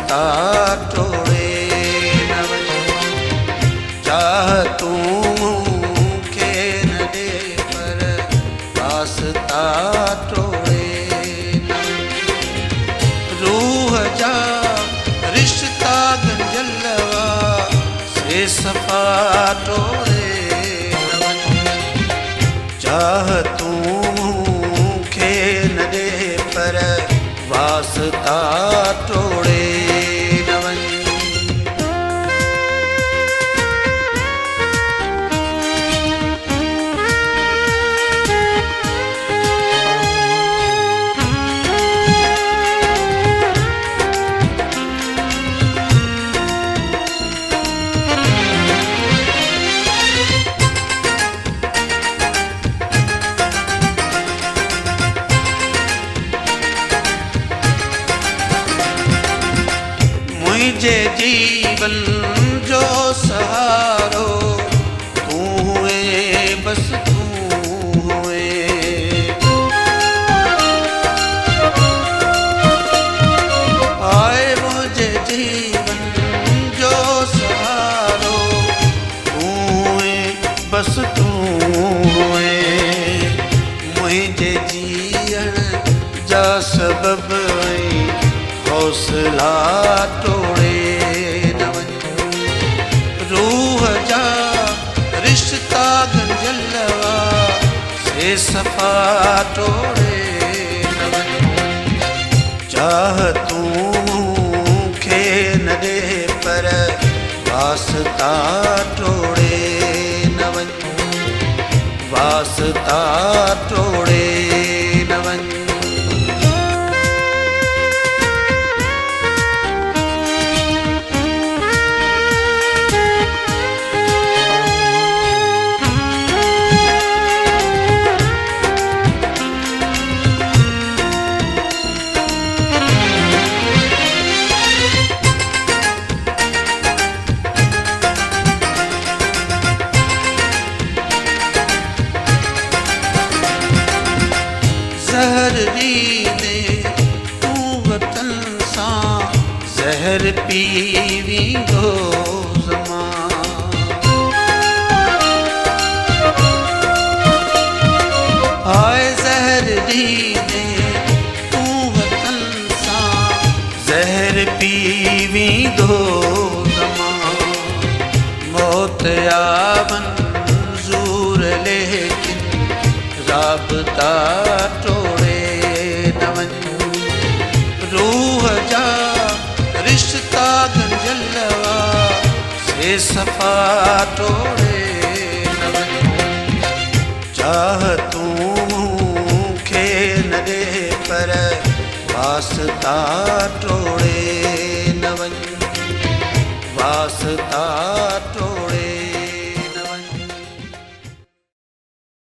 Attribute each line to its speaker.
Speaker 1: वास्ता टोड़े न वञ। चाह तूं खे न ॾे पर वास्ता टोड़े न वञ। रूह जा रिश्ता गंजल से सफ़ा टोड़े न वञ। चाह तूं खे न ॾे पर वास्ता टोड़े न वञ। मुझे जीवन जो सहारो तू हुए, बस तू हुए। आए मुझे जीवन जो सहारो तू हुए, बस तू हुए। मुझे जीअण जा सबब हौसला टोड़े न वञ। रूह जा रिश्ता गंजल से सफ़ा टोड़े न वञ। चाह तूं खे न ॾे पर वास्ता टोड़े न वञ। वास्ता टोड़े न वञ। ज़हर ॾींदे तूं वतन सां ज़हर पी वेंदो ज़मां। हाय ज़हर ॾींदे तूं वतन सां ज़हर पी वेंदो ज़मां। मौत या मंज़ूर लेकिन राबता टोड़े न वञ। रूह जा रिश्ता गंजल से सफ़ा टोड़े न वञ। चाह तूं खे न ॾे पर वास्ता टोड़े